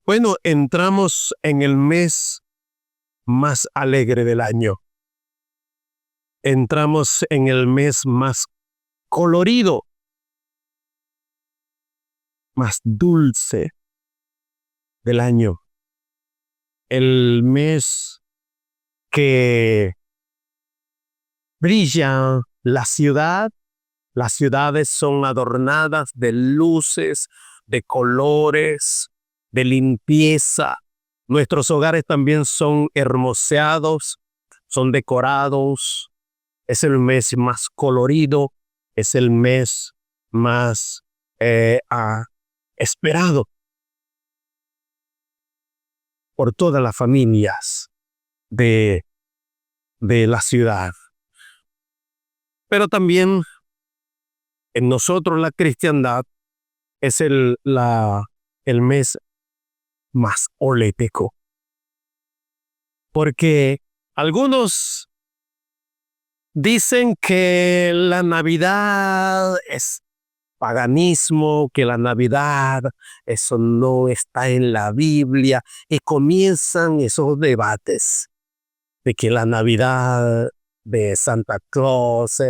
Bueno, entramos en el mes más alegre del año. Entramos en el mes más colorido, más dulce del año. El mes que brilla la ciudad. Las ciudades son adornadas de luces, de colores, de limpieza. Nuestros hogares también son hermoseados, son decorados. Es el mes más colorido, es el mes más esperado por todas las familias de la ciudad. Pero también en nosotros la cristiandad es el mes más olético. Porque algunos dicen que la Navidad es paganismo, que la Navidad, eso no está en la Biblia, y comienzan esos debates de que la Navidad de Santa Claus,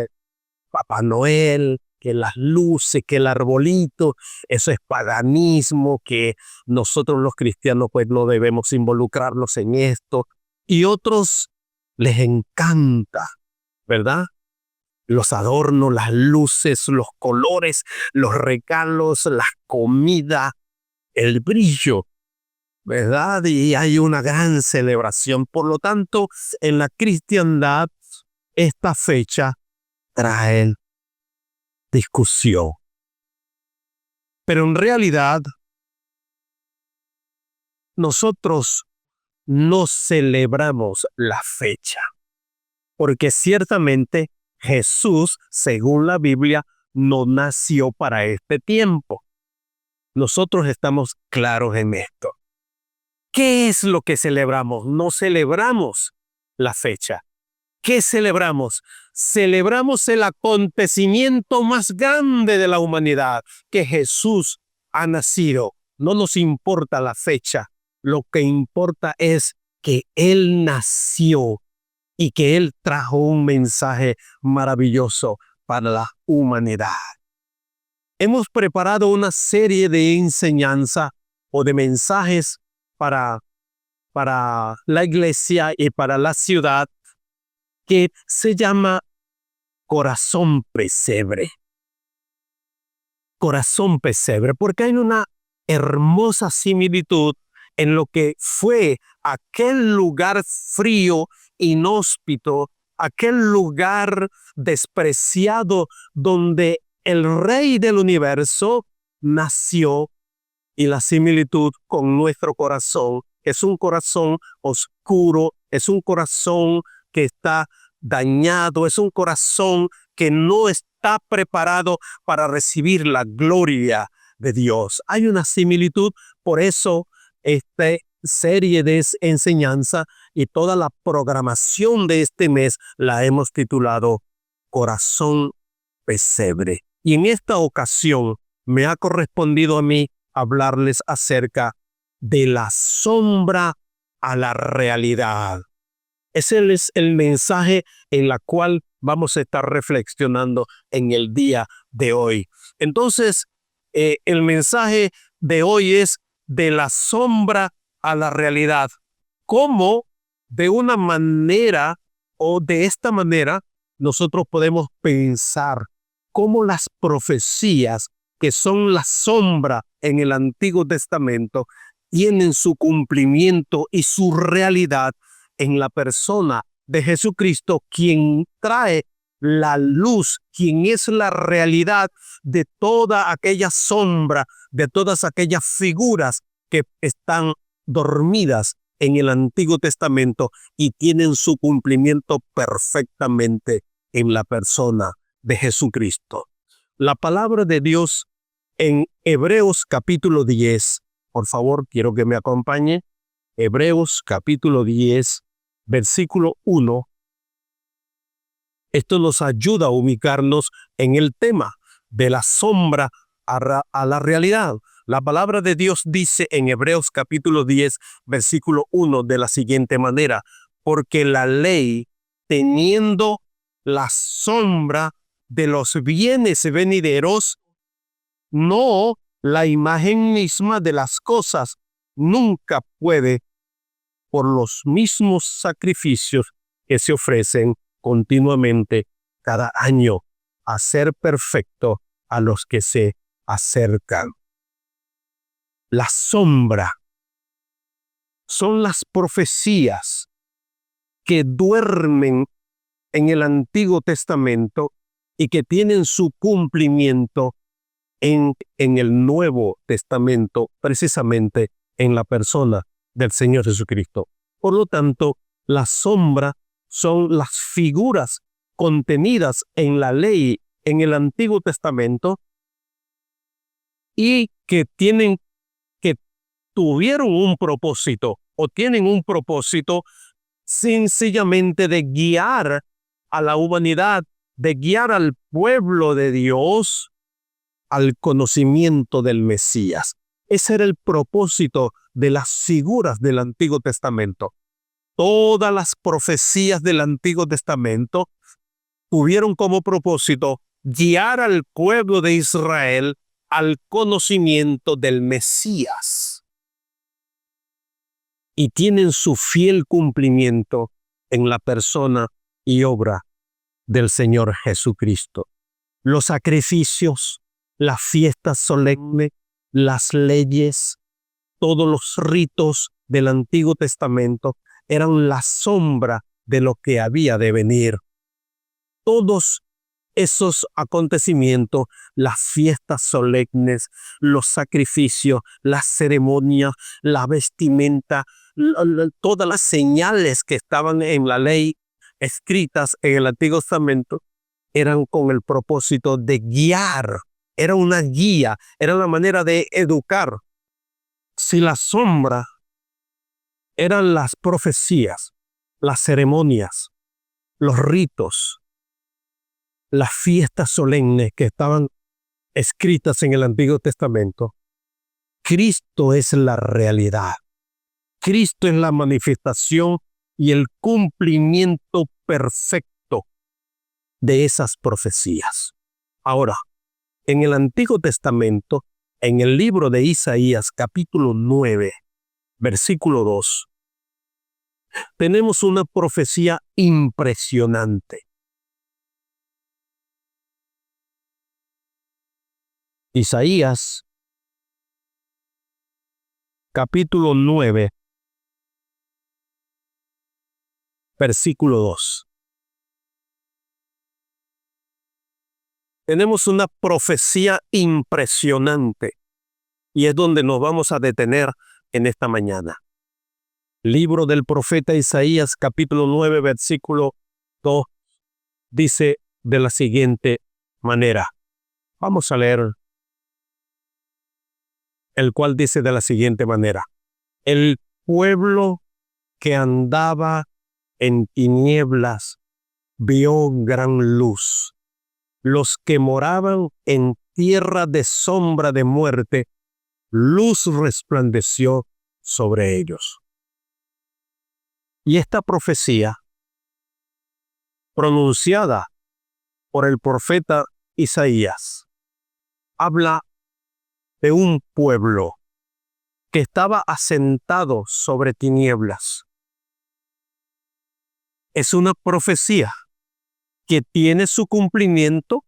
Papá Noel, que las luces, que el arbolito, eso es paganismo, que nosotros los cristianos pues no debemos involucrarnos en esto. Y otros les encanta, ¿verdad? Los adornos, las luces, los colores, los regalos, la comida, el brillo, ¿verdad? Y hay una gran celebración. Por lo tanto, en la cristiandad, esta fecha trae discusión. Pero en realidad, nosotros no celebramos la fecha, porque ciertamente Jesús, según la Biblia, no nació para este tiempo. Nosotros estamos claros en esto. ¿Qué es lo que celebramos? No celebramos la fecha. ¿Qué celebramos? Celebramos el acontecimiento más grande de la humanidad, que Jesús ha nacido. No nos importa la fecha. Lo que importa es que Él nació y que Él trajo un mensaje maravilloso para la humanidad. Hemos preparado una serie de enseñanzas o de mensajes para la iglesia y para la ciudad que se llama Corazón Pesebre. Corazón Pesebre, porque hay una hermosa similitud en lo que fue aquel lugar frío, inhóspito, aquel lugar despreciado donde el Rey del universo nació, y la similitud con nuestro corazón es un corazón oscuro, es un corazón que está dañado, es un corazón que no está preparado para recibir la gloria de Dios. Hay una similitud, por eso esta serie de enseñanza y toda la programación de este mes la hemos titulado Corazón Pesebre. Y en esta ocasión me ha correspondido a mí hablarles acerca de la sombra a la realidad. Ese es el mensaje en el cual vamos a estar reflexionando en el día de hoy. Entonces, el mensaje de hoy es de la sombra a la realidad. ¿Cómo de una manera o de esta manera nosotros podemos pensar cómo las profecías que son la sombra en el Antiguo Testamento tienen su cumplimiento y su realidad en la persona de Jesucristo, quien trae la luz, quien es la realidad de toda aquella sombra, de todas aquellas figuras que están dormidas en el Antiguo Testamento y tienen su cumplimiento perfectamente en la persona de Jesucristo. La palabra de Dios en Hebreos capítulo 10. Por favor, quiero que me acompañe. Hebreos capítulo 10, versículo 1. Esto nos ayuda a ubicarnos en el tema de la sombra a la realidad. La palabra de Dios dice en Hebreos capítulo 10, versículo 1 de la siguiente manera: porque la ley, teniendo la sombra de los bienes venideros, no la imagen misma de las cosas, nunca puede, por los mismos sacrificios que se ofrecen continuamente cada año, hacer perfecto a los que se acercan. La sombra son las profecías que duermen en el Antiguo Testamento y que tienen su cumplimiento en el Nuevo Testamento, precisamente en la persona del Señor Jesucristo. Por lo tanto, la sombra son las figuras contenidas en la ley en el Antiguo Testamento y que tuvieron un propósito o tienen un propósito sencillamente de guiar a la humanidad, de guiar al pueblo de Dios al conocimiento del Mesías. Ese era el propósito de las figuras del Antiguo Testamento. Todas las profecías del Antiguo Testamento tuvieron como propósito guiar al pueblo de Israel al conocimiento del Mesías. Y tienen su fiel cumplimiento en la persona y obra del Señor Jesucristo. Los sacrificios, las fiestas solemnes, las leyes, todos los ritos del Antiguo Testamento eran la sombra de lo que había de venir. Todos esos acontecimientos, las fiestas solemnes, los sacrificios, las ceremonias, la vestimenta, todas las señales que estaban en la ley escritas en el Antiguo Testamento eran con el propósito de guiar. Era una guía, era la manera de educar. Si la sombra eran las profecías, las ceremonias, los ritos, las fiestas solemnes que estaban escritas en el Antiguo Testamento, Cristo es la realidad. Cristo es la manifestación y el cumplimiento perfecto de esas profecías. Ahora, en el Antiguo Testamento, en el libro de Isaías, capítulo 9, versículo 2, tenemos una profecía impresionante. Isaías, capítulo 9, versículo 2. Tenemos una profecía impresionante y es donde nos vamos a detener en esta mañana. Libro del profeta Isaías, capítulo 9, versículo 2, dice de la siguiente manera. Vamos a leer, el cual dice de la siguiente manera: el pueblo que andaba en tinieblas vio gran luz. Los que moraban en tierra de sombra de muerte, luz resplandeció sobre ellos. Y esta profecía, pronunciada por el profeta Isaías, habla de un pueblo que estaba asentado sobre tinieblas. Es una profecía que tiene su cumplimiento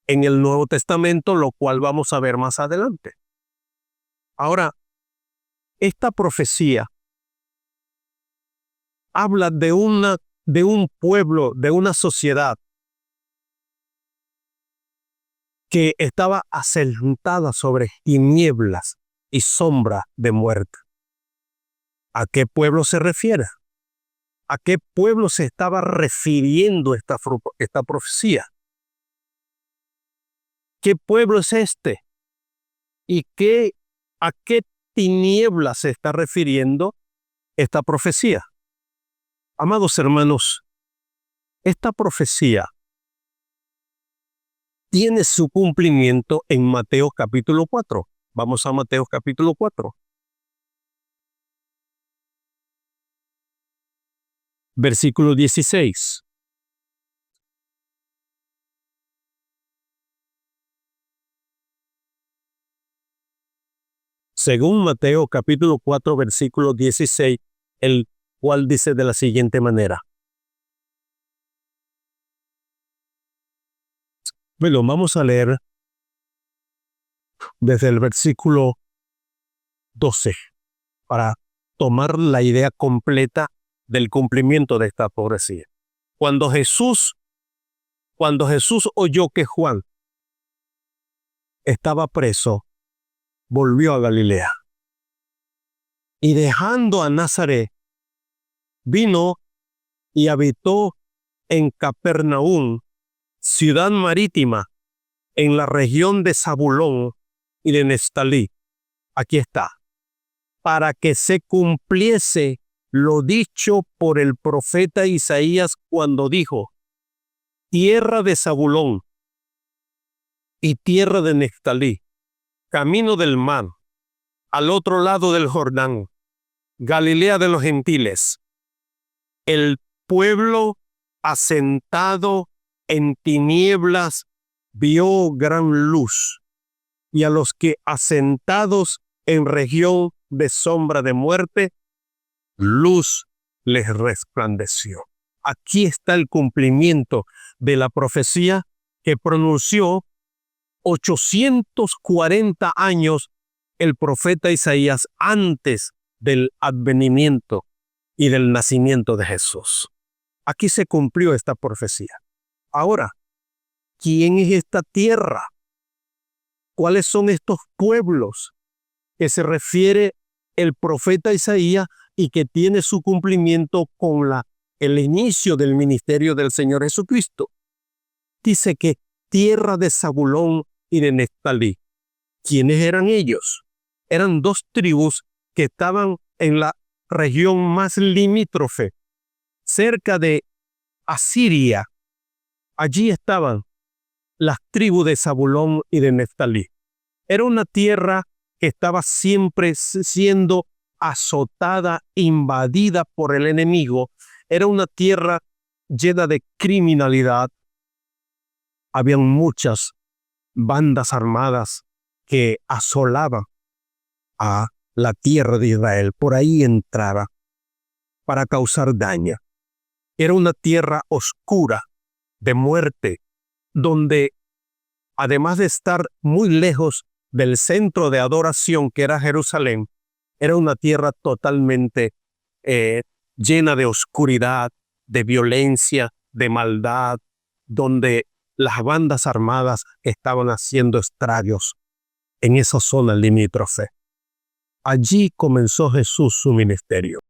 en el Nuevo Testamento, lo cual vamos a ver más adelante. Ahora, esta profecía habla de un pueblo, de una sociedad que estaba asentada sobre tinieblas y sombra de muerte. ¿A qué pueblo se refiere? ¿A qué pueblo se estaba refiriendo esta profecía? ¿Qué pueblo es este? ¿Y a qué tinieblas se está refiriendo esta profecía? Amados hermanos, esta profecía tiene su cumplimiento en Mateo capítulo 4. Vamos a Mateo capítulo 4. Versículo 16. Según Mateo capítulo 4, versículo 16, el cual dice de la siguiente manera. Bueno, vamos a leer desde el versículo 12 para tomar la idea completa del cumplimiento de esta profecía. Cuando Jesús oyó que Juan estaba preso, volvió a Galilea. Y dejando a Nazaret, vino y habitó en Capernaum, ciudad marítima, en la región de Zabulón y de Neftalí. Aquí está. Para que se cumpliese lo dicho por el profeta Isaías cuando dijo: tierra de Zabulón y tierra de Neftalí, camino del mar, al otro lado del Jordán, Galilea de los gentiles. El pueblo asentado en tinieblas vio gran luz, y a los que asentados en región de sombra de muerte, luz les resplandeció. Aquí está el cumplimiento de la profecía que pronunció 840 años el profeta Isaías antes del advenimiento y del nacimiento de Jesús. Aquí se cumplió esta profecía. Ahora, ¿quién es esta tierra? ¿Cuáles son estos pueblos que se refiere el profeta Isaías y que tiene su cumplimiento con el inicio del ministerio del Señor Jesucristo? Dice que tierra de Zabulón y de Neftalí. ¿Quiénes eran ellos? Eran dos tribus que estaban en la región más limítrofe, cerca de Asiria. Allí estaban las tribus de Zabulón y de Neftalí. Era una tierra que estaba siempre siendo azotada, invadida por el enemigo. Era una tierra llena de criminalidad. Habían muchas bandas armadas que asolaban a la tierra de Israel. Por ahí entraba para causar daño. Era una tierra oscura, de muerte, donde además de estar muy lejos del centro de adoración que era Jerusalén, era una tierra totalmente llena de oscuridad, de violencia, de maldad, donde las bandas armadas estaban haciendo estragos en esa zona limítrofe. Allí comenzó Jesús su ministerio,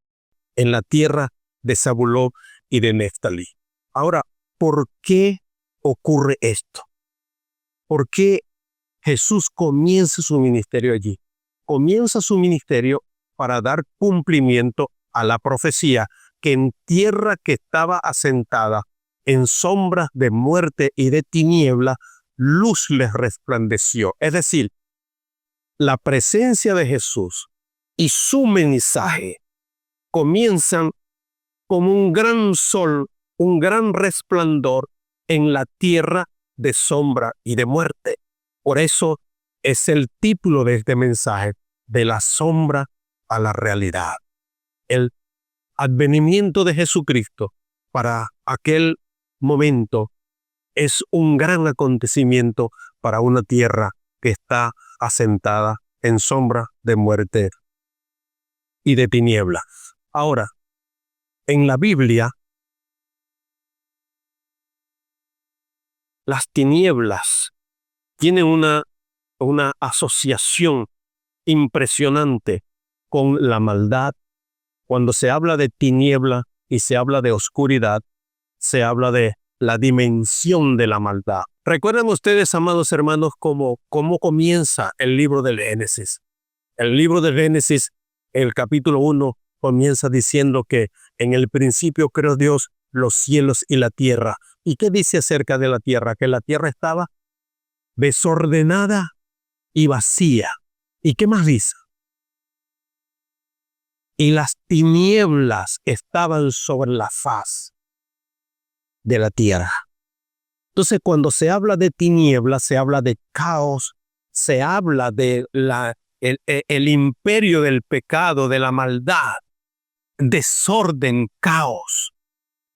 en la tierra de Zabulón y de Neftalí. Ahora, ¿por qué ocurre esto? ¿Por qué Jesús comienza su ministerio allí? Comienza su ministerio para dar cumplimiento a la profecía que en tierra que estaba asentada en sombras de muerte y de tiniebla, luz les resplandeció. Es decir, la presencia de Jesús y su mensaje comienzan como un gran sol, un gran resplandor en la tierra de sombra y de muerte. Por eso es el título de este mensaje: de la sombra a la realidad. El advenimiento de Jesucristo para aquel momento es un gran acontecimiento para una tierra que está asentada en sombra de muerte y de tiniebla. Ahora, en la Biblia, las tinieblas tienen una asociación impresionante con la maldad. Cuando se habla de tiniebla y se habla de oscuridad, se habla de la dimensión de la maldad. ¿Recuerdan ustedes, amados hermanos, cómo comienza el libro del Génesis? El libro del Génesis, el capítulo 1, comienza diciendo que en el principio creó Dios los cielos y la tierra. ¿Y qué dice acerca de la tierra? Que la tierra estaba desordenada y vacía. ¿Y qué más dice? Y las tinieblas estaban sobre la faz de la tierra. Entonces, cuando se habla de tinieblas, se habla de caos, se habla de el imperio del pecado, de la maldad, desorden, caos.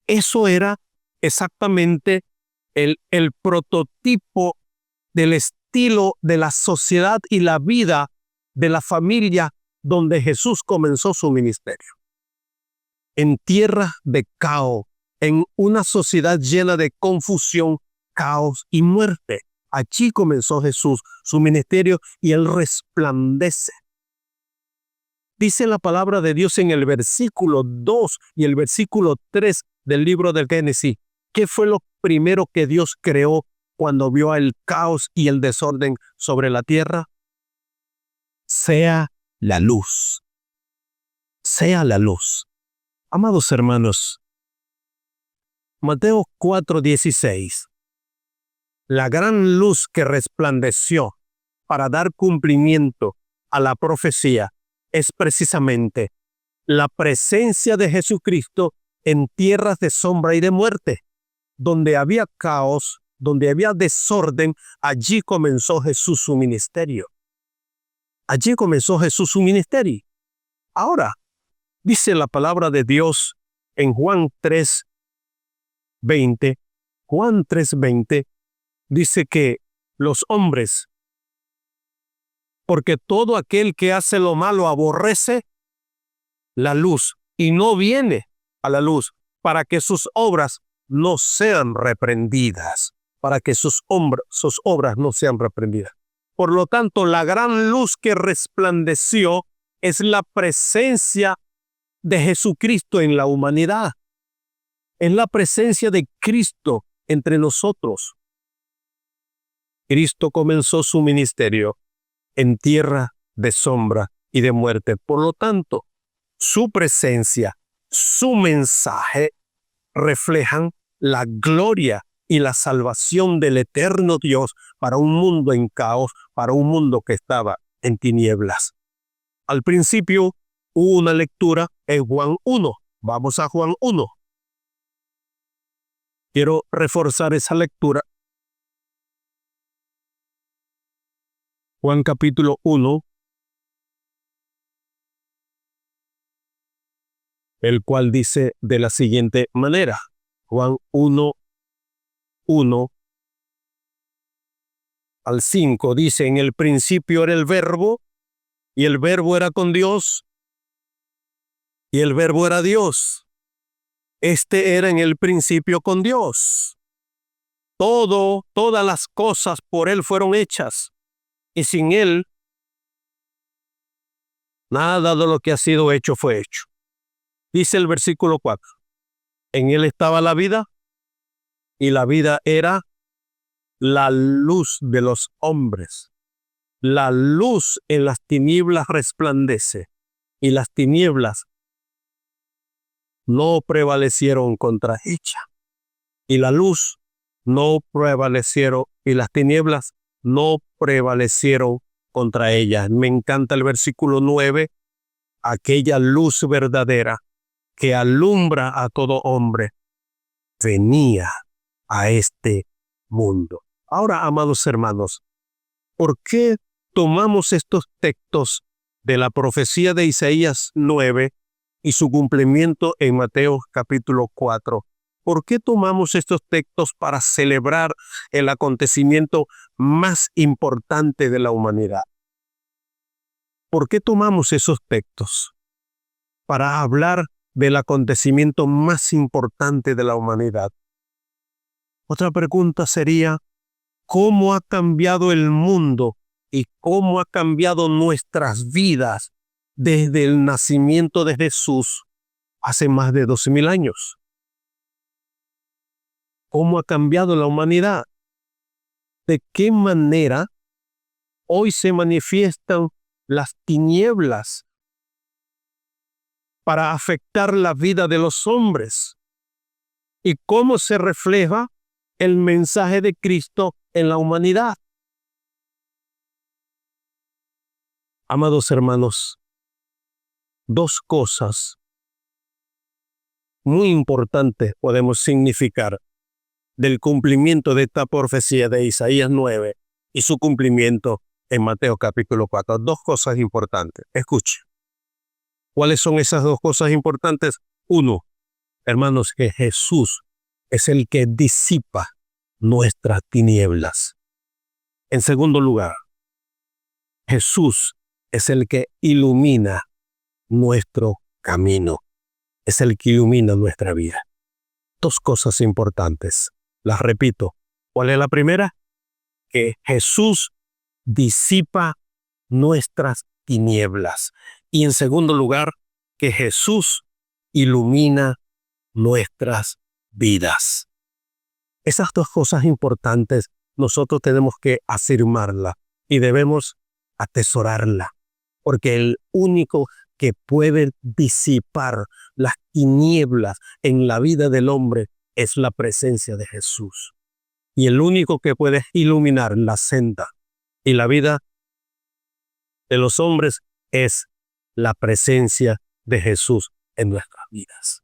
Eso era exactamente el prototipo del estilo de la sociedad y la vida de la familia donde Jesús comenzó su ministerio. En tierra de caos, en una sociedad llena de confusión, caos y muerte. Allí comenzó Jesús su ministerio y él resplandece. Dice la palabra de Dios en el versículo 2 y el versículo 3 del libro del Génesis. ¿Qué fue lo primero que Dios creó cuando vio el caos y el desorden sobre la tierra? Sea la luz. Sea la luz. Amados hermanos, Mateo 4:16. La gran luz que resplandeció para dar cumplimiento a la profecía es precisamente la presencia de Jesucristo en tierras de sombra y de muerte. Donde había caos, donde había desorden, allí comenzó Jesús su ministerio. Allí comenzó Jesús su ministerio. Ahora, dice la palabra de Dios en Juan 3:20. Juan 3:20 dice que los hombres, porque todo aquel que hace lo malo aborrece la luz y no viene a la luz para que sus obras no sean reprendidas, para que sus obras no sean reprendidas. Por lo tanto, la gran luz que resplandeció es la presencia de Jesucristo en la humanidad. Es la presencia de Cristo entre nosotros. Cristo comenzó su ministerio en tierra de sombra y de muerte. Por lo tanto, su presencia, su mensaje reflejan la gloria y la salvación del eterno Dios para un mundo en caos, para un mundo que estaba en tinieblas. Al principio hubo una lectura en Juan 1. Vamos a Juan 1. Quiero reforzar esa lectura. Juan capítulo 1, el cual dice de la siguiente manera. Juan 1:1 al 5 dice: en el principio era el verbo, y el verbo era con Dios, y el verbo era Dios. Este era en el principio con Dios. Todas las cosas por él fueron hechas, y sin él nada de lo que ha sido hecho fue hecho. Dice el versículo 4. En él estaba la vida, y la vida era la luz de los hombres. La luz en las tinieblas resplandece, y las tinieblas no prevalecieron contra ella. Y la luz no prevalecieron, y las tinieblas no prevalecieron contra ella. Me encanta el versículo 9, aquella luz verdadera que alumbra a todo hombre, venía a este mundo. Ahora, amados hermanos, ¿por qué tomamos estos textos de la profecía de Isaías 9 y su cumplimiento en Mateo capítulo 4? ¿Por qué tomamos estos textos para celebrar el acontecimiento más importante de la humanidad? ¿Por qué tomamos esos textos para hablar del acontecimiento más importante de la humanidad? Otra pregunta sería, ¿cómo ha cambiado el mundo y cómo ha cambiado nuestras vidas desde el nacimiento de Jesús hace más de 2000 años? cómo ha cambiado la humanidad, de qué manera hoy se manifiestan las tinieblas para afectar la vida de los hombres y cómo se refleja el mensaje de Cristo en la humanidad. Amados hermanos, dos cosas muy importantes podemos significar del cumplimiento de esta profecía de Isaías 9 y su cumplimiento en Mateo capítulo 4. Dos cosas importantes. Escuche. ¿Cuáles son esas dos cosas importantes? Uno, hermanos, que Jesús es el que disipa nuestras tinieblas. En segundo lugar, Jesús es el que ilumina nuestro camino. Es el que ilumina nuestra vida. Dos cosas importantes. Las repito. ¿Cuál es la primera? Que Jesús disipa nuestras tinieblas. Y en segundo lugar, que Jesús ilumina nuestras vidas. Esas dos cosas importantes nosotros tenemos que afirmarlas y debemos atesorarla, porque el único que puede disipar las tinieblas en la vida del hombre es la presencia de Jesús. Y el único que puede iluminar la senda y la vida de los hombres es la presencia de Jesús en nuestras vidas.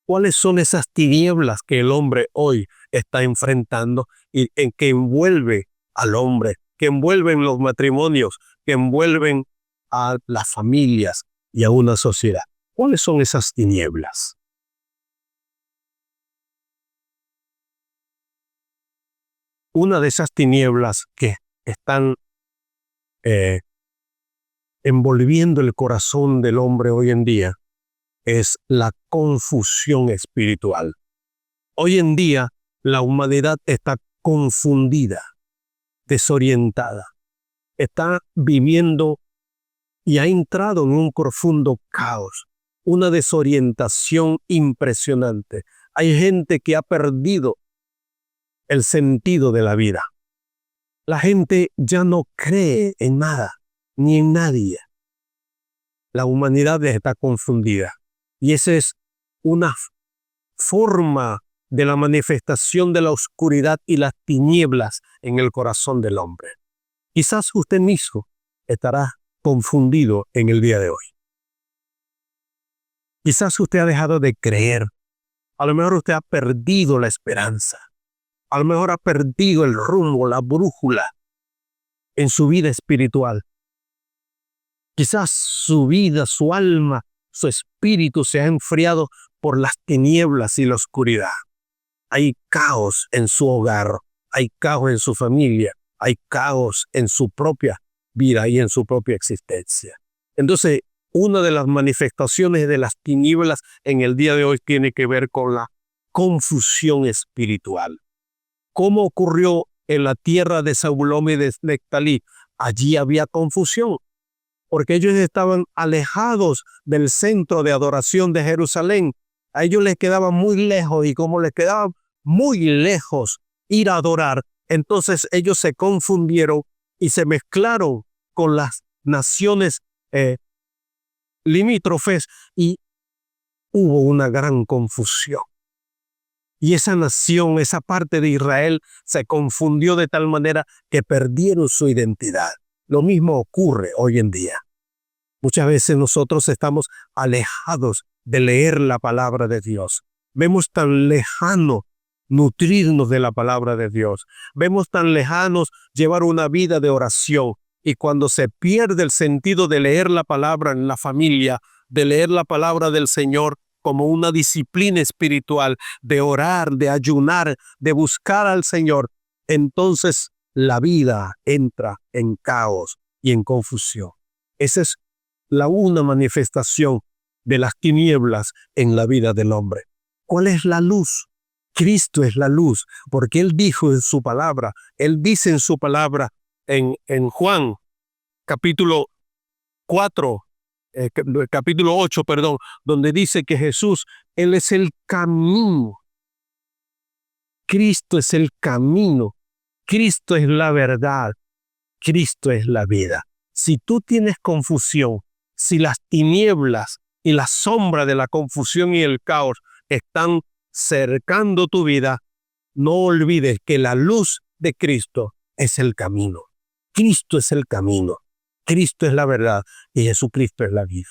¿Cuáles son esas tinieblas que el hombre hoy está enfrentando y en que envuelve al hombre, que envuelven los matrimonios, que envuelven a las familias y a una sociedad? ¿Cuáles son esas tinieblas? Una de esas tinieblas que están envolviendo el corazón del hombre hoy en día es la confusión espiritual. Hoy en día la humanidad está confundida, desorientada, está viviendo y ha entrado en un profundo caos, una desorientación impresionante. Hay gente que ha perdido el sentido de la vida. La gente ya no cree en nada, ni en nadie. La humanidad está confundida. Y esa es una forma de la manifestación de la oscuridad y las tinieblas en el corazón del hombre. Quizás usted mismo estará confundido en el día de hoy. Quizás usted ha dejado de creer. A lo mejor usted ha perdido la esperanza. A lo mejor ha perdido el rumbo, la brújula en su vida espiritual. Quizás su vida, su alma, su espíritu se ha enfriado por las tinieblas y la oscuridad. Hay caos en su hogar, hay caos en su familia, hay caos en su propia vida y en su propia existencia. Entonces, una de las manifestaciones de las tinieblas en el día de hoy tiene que ver con la confusión espiritual. ¿Cómo ocurrió en la tierra de Zabulón y de Neftalí? Allí había confusión, porque ellos estaban alejados del centro de adoración de Jerusalén. A ellos les quedaba muy lejos, y como les quedaba muy lejos ir a adorar, entonces ellos se confundieron y se mezclaron con las naciones limítrofes y hubo una gran confusión. Y esa nación, esa parte de Israel, se confundió de tal manera que perdieron su identidad. Lo mismo ocurre hoy en día. Muchas veces nosotros estamos alejados de leer la palabra de Dios. Vemos tan lejano nutrirnos de la palabra de Dios. Vemos tan lejanos llevar una vida de oración. Y cuando se pierde el sentido de leer la palabra en la familia, de leer la palabra del Señor como una disciplina espiritual, de orar, de ayunar, de buscar al Señor, entonces la vida entra en caos y en confusión. Esa es una manifestación de las tinieblas en la vida del hombre. ¿Cuál es la luz? Cristo es la luz, porque Él dijo en su palabra, Él dice en su palabra en Juan capítulo 4, capítulo 8, perdón, donde dice que Jesús, Él es el camino, Cristo es el camino, Cristo es la verdad, Cristo es la vida. Si tú tienes confusión, si las tinieblas y la sombra de la confusión y el caos están cercando tu vida, no olvides que la luz de Cristo es el camino. Cristo es el camino, Cristo es la verdad y Jesucristo es la vida.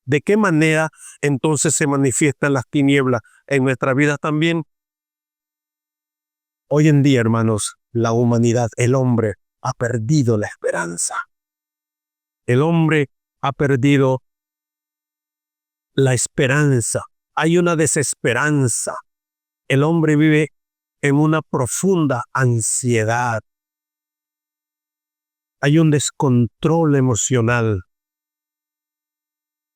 ¿De qué manera entonces se manifiestan las tinieblas en nuestra vida también? Hoy en día, hermanos, la humanidad, el hombre, ha perdido la esperanza. El hombre ha perdido la esperanza. Hay una desesperanza. El hombre vive en una profunda ansiedad. Hay un descontrol emocional.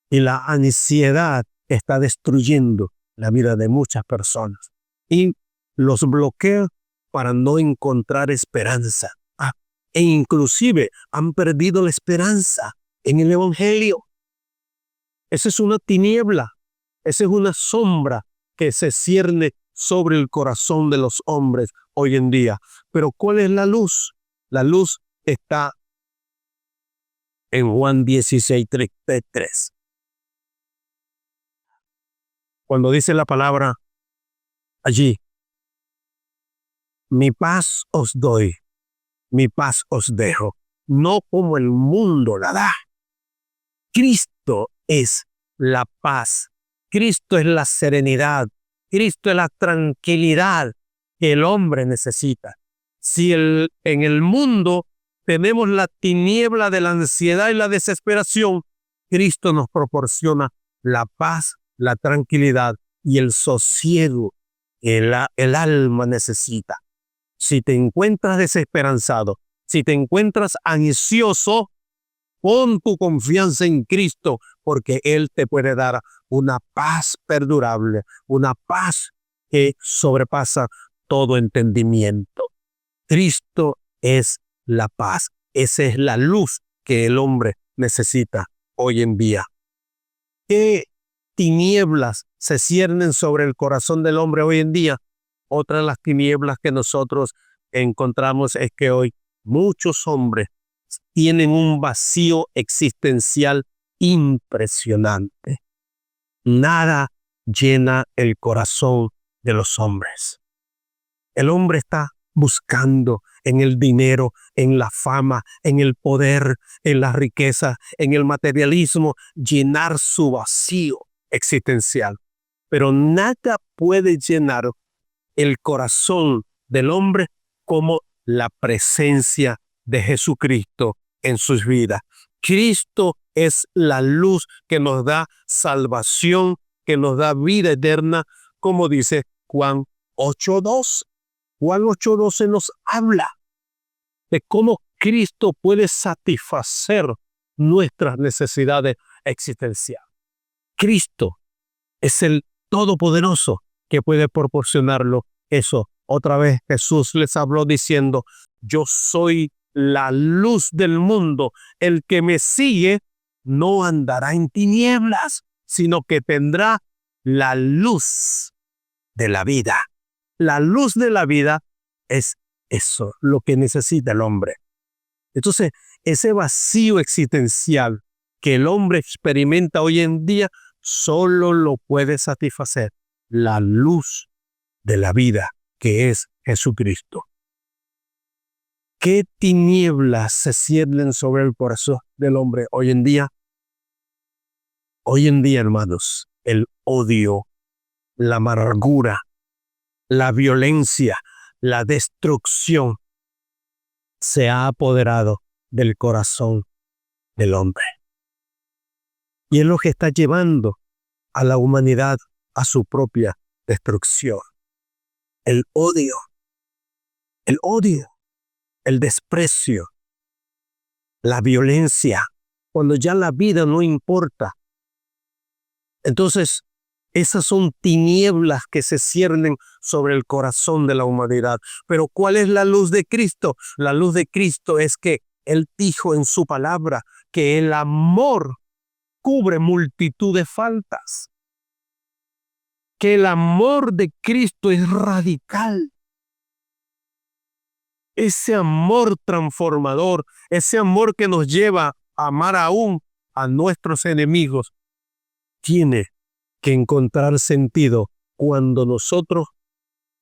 Y la ansiedad está destruyendo la vida de muchas personas. Y los bloquea para no encontrar esperanza. E inclusive han perdido la esperanza en el Evangelio. Esa es una tiniebla, esa es una sombra que se cierne sobre el corazón de los hombres hoy en día. Pero ¿cuál es la luz? La luz está en Juan 16:3. Cuando dice la palabra allí, mi paz os doy, mi paz os dejo, no como el mundo la da. Cristo es la paz, Cristo es la serenidad, Cristo es la tranquilidad que el hombre necesita. Si en el mundo tenemos la tiniebla de la ansiedad y la desesperación, Cristo nos proporciona la paz, la tranquilidad y el sosiego que el alma necesita. Si te encuentras desesperanzado, si te encuentras ansioso, pon tu confianza en Cristo, porque Él te puede dar una paz perdurable, una paz que sobrepasa todo entendimiento. Cristo es la paz. Esa es la luz que el hombre necesita hoy en día. ¿Qué tinieblas se ciernen sobre el corazón del hombre hoy en día? Otra de las tinieblas que nosotros encontramos es que hoy muchos hombres tienen un vacío existencial impresionante. Nada llena el corazón de los hombres. El hombre está buscando en el dinero, en la fama, en el poder, en la riqueza, en el materialismo, llenar su vacío existencial. Pero nada puede llenar el corazón del hombre como la presencia de Jesucristo en sus vidas. Cristo es la luz que nos da salvación, que nos da vida eterna, como dice Juan 8:12. Juan 8:12 nos habla de cómo Cristo puede satisfacer nuestras necesidades existenciales. Cristo es el Todopoderoso que puede proporcionarlo eso. Otra vez Jesús les habló diciendo, yo soy la luz del mundo. El que me sigue no andará en tinieblas, sino que tendrá la luz de la vida. La luz de la vida es eso, lo que necesita el hombre. Entonces, ese vacío existencial que el hombre experimenta hoy en día, solo lo puede satisfacer la luz de la vida, que es Jesucristo. ¿Qué tinieblas se ciernen sobre el corazón del hombre hoy en día? Hoy en día, hermanos, el odio, la amargura, la violencia, la destrucción se ha apoderado del corazón del hombre. Y es lo que está llevando a la humanidad a su propia destrucción. El odio, el desprecio, la violencia, cuando ya la vida no importa. Entonces, esas son tinieblas que se ciernen sobre el corazón de la humanidad. Pero ¿cuál es la luz de Cristo? La luz de Cristo es que Él dijo en su palabra que el amor cubre multitud de faltas. Que el amor de Cristo es radical. ese amor transformador, ese amor que nos lleva a amar aún a nuestros enemigos, tiene que encontrar sentido cuando nosotros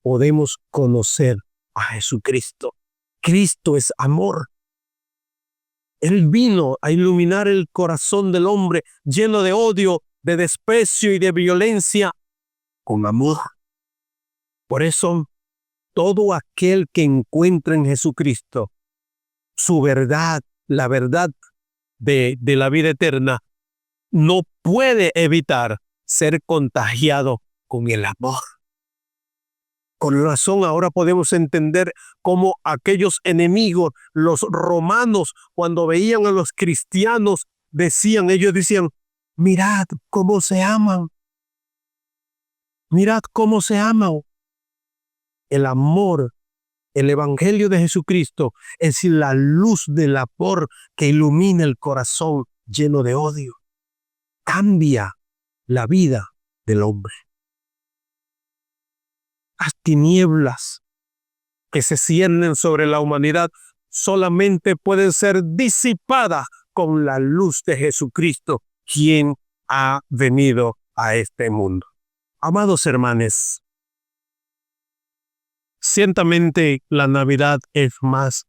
podemos conocer a Jesucristo. Cristo es amor. Él vino a iluminar el corazón del hombre lleno de odio, de desprecio y de violencia con amor. Por eso, todo aquel que encuentra en Jesucristo su verdad, la verdad de la vida eterna, no puede evitar ser contagiado con el amor. Con razón ahora podemos entender cómo aquellos enemigos, los romanos, cuando veían a los cristianos, ellos decían, mirad cómo se aman. Mirad cómo se aman. El amor, el evangelio de Jesucristo es la luz del amor que ilumina el corazón lleno de odio. Cambia la vida del hombre. Las tinieblas que se ciernen sobre la humanidad solamente pueden ser disipadas con la luz de Jesucristo, quien ha venido a este mundo. Amados hermanos, ciertamente la Navidad es más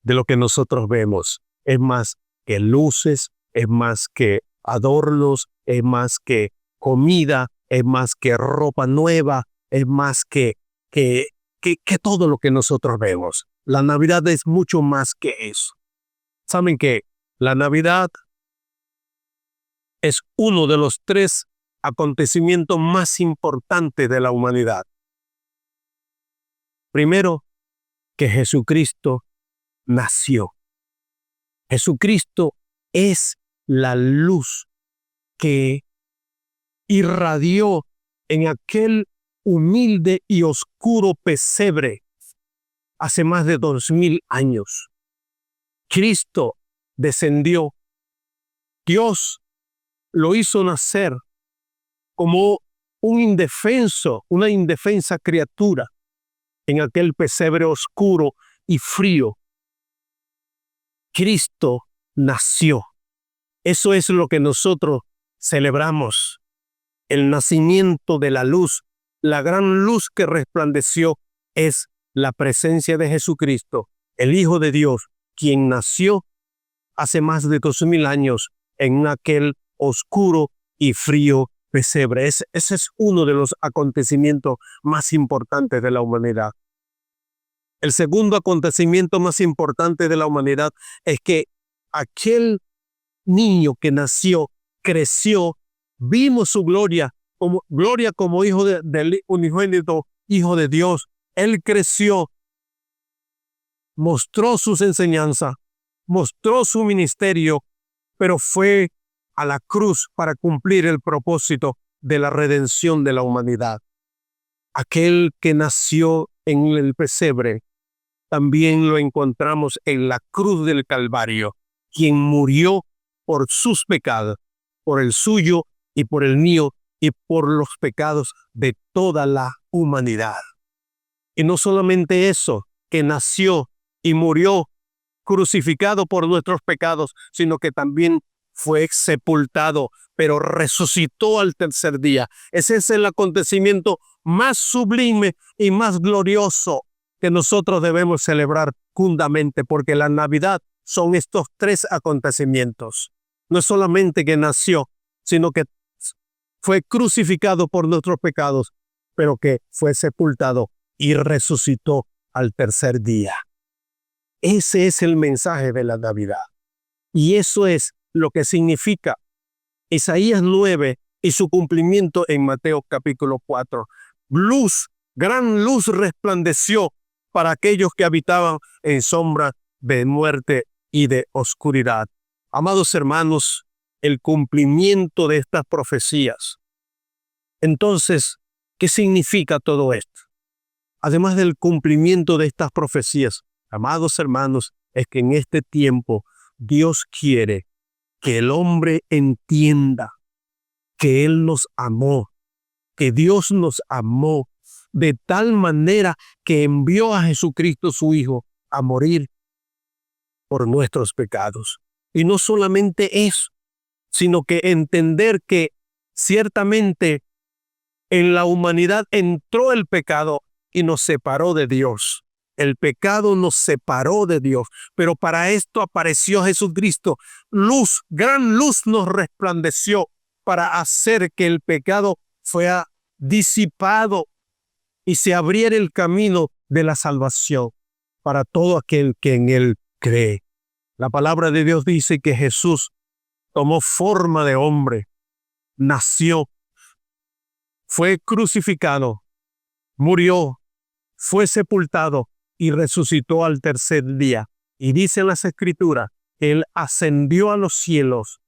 de lo que nosotros vemos. Es más que luces, es más que adornos, es más que comida, es más que ropa nueva, es más que todo lo que nosotros vemos. La Navidad es mucho más que eso. ¿Saben qué? La Navidad es uno de los 3 acontecimientos más importantes de la humanidad. Primero, que Jesucristo nació. Jesucristo es la luz que irradió en aquel humilde y oscuro pesebre hace más de 2000 años. Cristo descendió. Dios lo hizo nacer como un indefenso, una indefensa criatura en aquel pesebre oscuro y frío. Cristo nació. Eso es lo que nosotros celebramos. El nacimiento de la luz, la gran luz que resplandeció, es la presencia de Jesucristo, el Hijo de Dios, quien nació hace más de 2000 años en aquel oscuro y frío pesebre. Ese es uno de los acontecimientos más importantes de la humanidad. El segundo acontecimiento más importante de la humanidad es que aquel niño que nació, creció, vimos su gloria como hijo del unigénito Hijo de Dios. Él creció, mostró sus enseñanzas, mostró su ministerio, pero fue a la cruz para cumplir el propósito de la redención de la humanidad. Aquel que nació en el pesebre, también lo encontramos en la cruz del Calvario, quien murió por sus pecados, por el suyo y por el mío y por los pecados de toda la humanidad. Y no solamente eso, que nació y murió crucificado por nuestros pecados, sino que también fue sepultado, pero resucitó al tercer día. Ese es el acontecimiento más sublime y más glorioso que nosotros debemos celebrar juntamente, porque la Navidad son estos 3 acontecimientos. No es solamente que nació, sino que fue crucificado por nuestros pecados, pero que fue sepultado y resucitó al tercer día. Ese es el mensaje de la Navidad. Y eso es lo que significa Isaías 9 y su cumplimiento en Mateo capítulo 4. Luz, gran luz resplandeció para aquellos que habitaban en sombra de muerte y de oscuridad. Amados hermanos, el cumplimiento de estas profecías. Entonces, ¿qué significa todo esto? Además del cumplimiento de estas profecías, amados hermanos, es que en este tiempo Dios quiere que el hombre entienda que Él nos amó, que Dios nos amó de tal manera que envió a Jesucristo su Hijo a morir por nuestros pecados. Y no solamente eso, sino que entender que ciertamente en la humanidad entró el pecado y nos separó de Dios. El pecado nos separó de Dios, pero para esto apareció Jesucristo. Luz, gran luz nos resplandeció para hacer que el pecado fuera disipado y se abriera el camino de la salvación para todo aquel que en él cree. La palabra de Dios dice que Jesús tomó forma de hombre, nació, fue crucificado, murió, fue sepultado y resucitó al tercer día. Y dice en las Escrituras que Él ascendió a los cielos.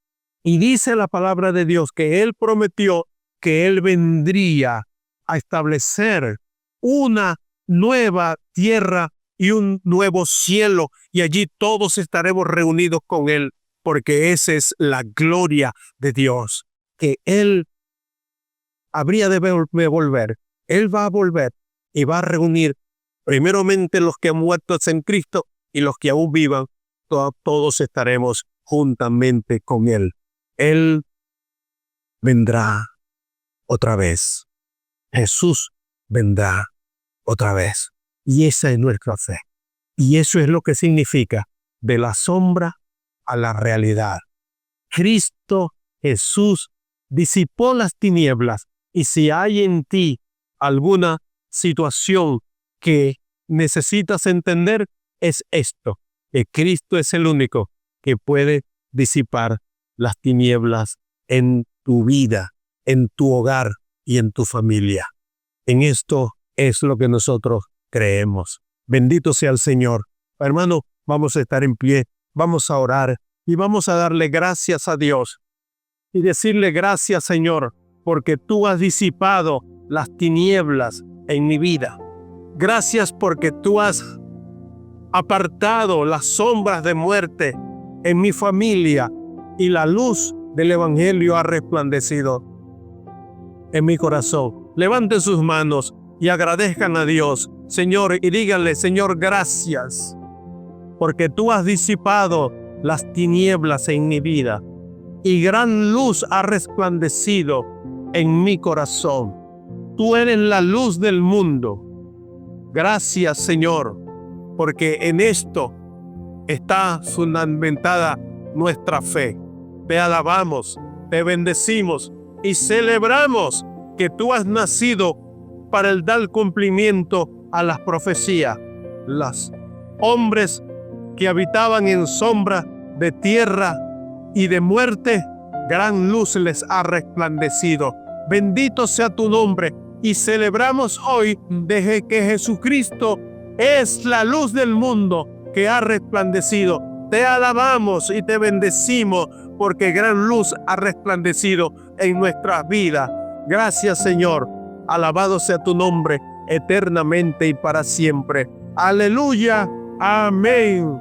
Y dice la palabra de Dios que Él prometió que Él vendría a establecer una nueva tierra y un nuevo cielo. Y allí todos estaremos reunidos con Él, porque esa es la gloria de Dios, que Él habría de volver. Él va a volver y va a reunir primeramente los que han muerto en Cristo y los que aún vivan, todos estaremos juntamente con Él. Él vendrá otra vez. Jesús vendrá otra vez. Y esa es nuestra fe. Y eso es lo que significa de la sombra a la realidad. Cristo Jesús disipó las tinieblas, y si hay en ti alguna situación que necesitas entender, es esto, que Cristo es el único que puede disipar las tinieblas en tu vida, en tu hogar y en tu familia. En esto es lo que nosotros creemos. Bendito sea el Señor. Hermano, vamos a estar en pie, vamos a orar y vamos a darle gracias a Dios y decirle gracias, Señor, porque tú has disipado las tinieblas en mi vida. Gracias porque tú has apartado las sombras de muerte en mi familia y la luz del Evangelio ha resplandecido en mi corazón. Levanten sus manos y agradezcan a Dios, Señor, y díganle, Señor, gracias, porque tú has disipado las tinieblas en mi vida y gran luz ha resplandecido en mi corazón. Tú eres la luz del mundo. Gracias, Señor, porque en esto está fundamentada nuestra fe. Te alabamos, te bendecimos y celebramos que tú has nacido para el dar cumplimiento a las profecías. Los hombres que habitaban en sombra de tierra y de muerte, gran luz les ha resplandecido. Bendito sea tu nombre y celebramos hoy de que Jesucristo es la luz del mundo que ha resplandecido. Te alabamos y te bendecimos porque gran luz ha resplandecido en nuestras vidas. Gracias, Señor. Alabado sea tu nombre eternamente y para siempre. Aleluya. Amén.